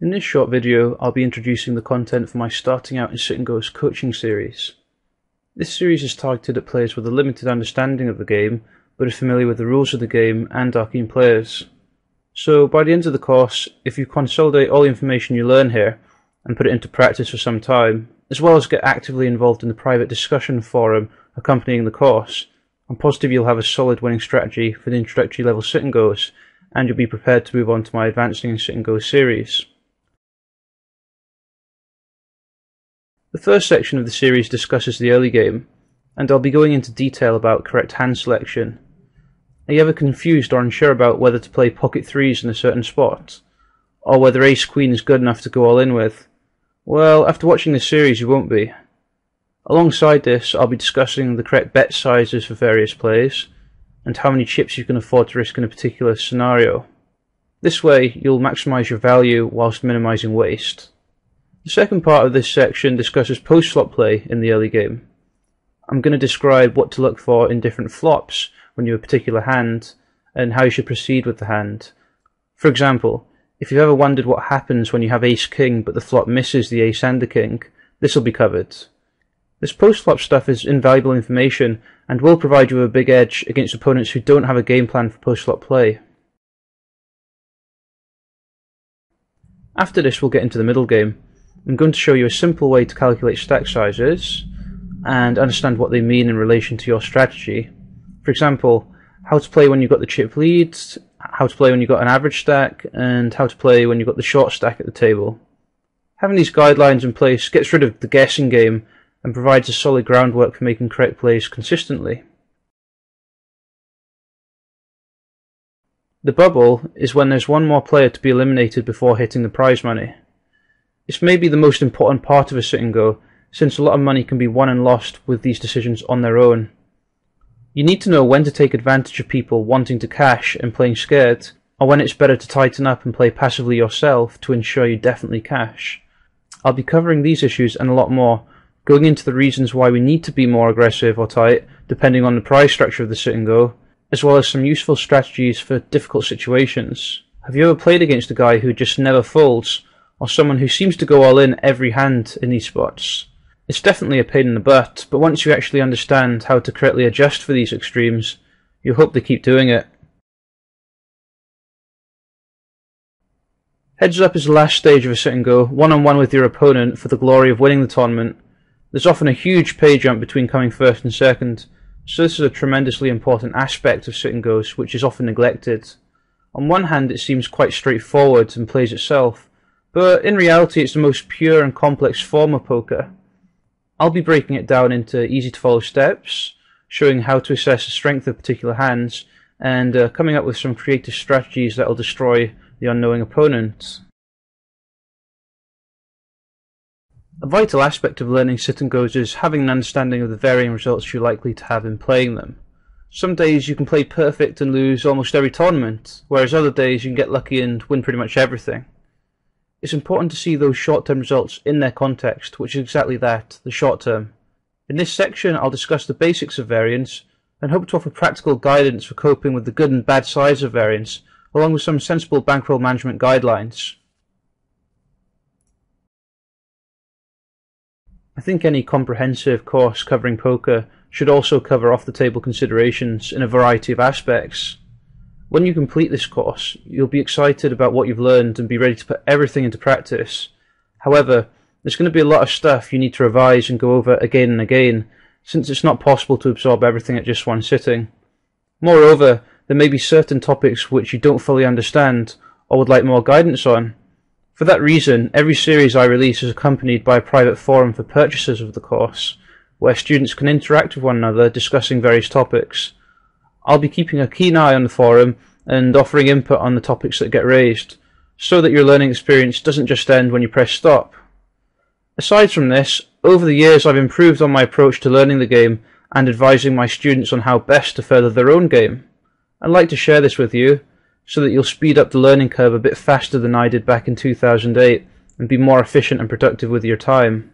In this short video, I'll be introducing the content for my Starting Out in Sit and Go's coaching series. This series is targeted at players with a limited understanding of the game, but are familiar with the rules of the game and are keen players. So by the end of the course, if you consolidate all the information you learn here and put it into practice for some time, as well as get actively involved in the private discussion forum accompanying the course, I'm positive you'll have a solid winning strategy for the introductory level Sit and Go's, and you'll be prepared to move on to my Advancing in Sit and Go series. The first section of the series discusses the early game, and I'll be going into detail about correct hand selection. Are you ever confused or unsure about whether to play pocket threes in a certain spot? Or whether ace-queen is good enough to go all in with? Well, after watching this series you won't be. Alongside this, I'll be discussing the correct bet sizes for various plays, and how many chips you can afford to risk in a particular scenario. This way, you'll maximise your value whilst minimising waste. The second part of this section discusses post-flop play in the early game. I'm going to describe what to look for in different flops when you have a particular hand, and how you should proceed with the hand. For example, if you've ever wondered what happens when you have ace-king but the flop misses the ace and the king, this will be covered. This post-flop stuff is invaluable information and will provide you with a big edge against opponents who don't have a game plan for post-flop play. After this, we'll get into the middle game. I'm going to show you a simple way to calculate stack sizes and understand what they mean in relation to your strategy. For example, how to play when you've got the chip lead, how to play when you've got an average stack, and how to play when you've got the short stack at the table. Having these guidelines in place gets rid of the guessing game and provides a solid groundwork for making correct plays consistently. The bubble is when there's one more player to be eliminated before hitting the prize money. This may be the most important part of a sit and go, since a lot of money can be won and lost with these decisions on their own. You need to know when to take advantage of people wanting to cash and playing scared, or when it's better to tighten up and play passively yourself to ensure you definitely cash. I'll be covering these issues and a lot more, going into the reasons why we need to be more aggressive or tight, depending on the prize structure of the sit and go, as well as some useful strategies for difficult situations. Have you ever played against a guy who just never folds, or someone who seems to go all in every hand in these spots? It's definitely a pain in the butt, but once you actually understand how to correctly adjust for these extremes, you'll hope to keep doing it. Heads up is the last stage of a sit and go, one-on-one with your opponent for the glory of winning the tournament. There's often a huge pay jump between coming first and second, so this is a tremendously important aspect of sit and goes which is often neglected. On one hand it seems quite straightforward and plays itself, but in reality it's the most pure and complex form of poker. I'll be breaking it down into easy to follow steps, showing how to assess the strength of particular hands, and coming up with some creative strategies that will destroy the unknowing opponent. A vital aspect of learning sit and goes is having an understanding of the varying results you're likely to have in playing them. Some days you can play perfect and lose almost every tournament, whereas other days you can get lucky and win pretty much everything. It's important to see those short-term results in their context, which is exactly that, the short term. In this section I'll discuss the basics of variance and hope to offer practical guidance for coping with the good and bad sides of variance, along with some sensible bankroll management guidelines. I think any comprehensive course covering poker should also cover off-the-table considerations in a variety of aspects. When you complete this course, you'll be excited about what you've learned and be ready to put everything into practice. However, there's going to be a lot of stuff you need to revise and go over again and again, since it's not possible to absorb everything at just one sitting. Moreover, there may be certain topics which you don't fully understand or would like more guidance on. For that reason, every series I release is accompanied by a private forum for purchasers of the course, where students can interact with one another discussing various topics. I'll be keeping a keen eye on the forum and offering input on the topics that get raised, so that your learning experience doesn't just end when you press stop. Aside from this, over the years I've improved on my approach to learning the game and advising my students on how best to further their own game. I'd like to share this with you, so that you'll speed up the learning curve a bit faster than I did back in 2008 and be more efficient and productive with your time.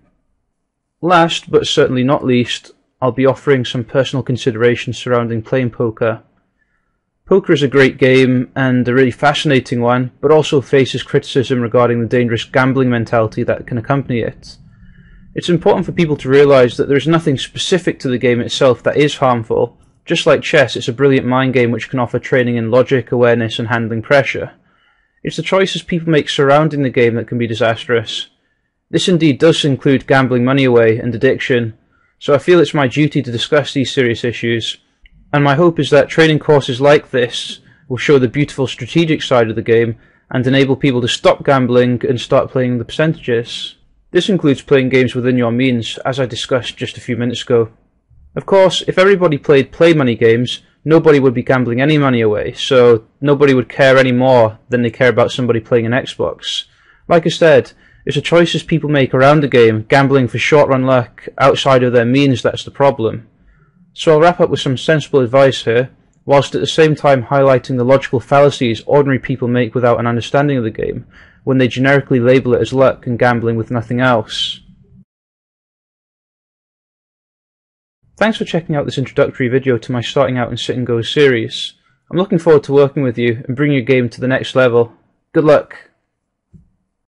Last, but certainly not least, I'll be offering some personal considerations surrounding playing poker. Poker is a great game and a really fascinating one, but also faces criticism regarding the dangerous gambling mentality that can accompany it. It's important for people to realise that there is nothing specific to the game itself that is harmful. Just like chess, it's a brilliant mind game which can offer training in logic, awareness and handling pressure. It's the choices people make surrounding the game that can be disastrous. This indeed does include gambling money away and addiction, so I feel it's my duty to discuss these serious issues, and my hope is that training courses like this will show the beautiful strategic side of the game and enable people to stop gambling and start playing the percentages. This includes playing games within your means, as I discussed just a few minutes ago. Of course, if everybody played play money games, nobody would be gambling any money away, so nobody would care any more than they care about somebody playing an Xbox. Like I said, it's the choices people make around the game, gambling for short-run luck outside of their means, that's the problem. So I'll wrap up with some sensible advice here, whilst at the same time highlighting the logical fallacies ordinary people make without an understanding of the game, when they generically label it as luck and gambling with nothing else. Thanks for checking out this introductory video to my Starting Out in Sit and Go series. I'm looking forward to working with you and bringing your game to the next level. Good luck!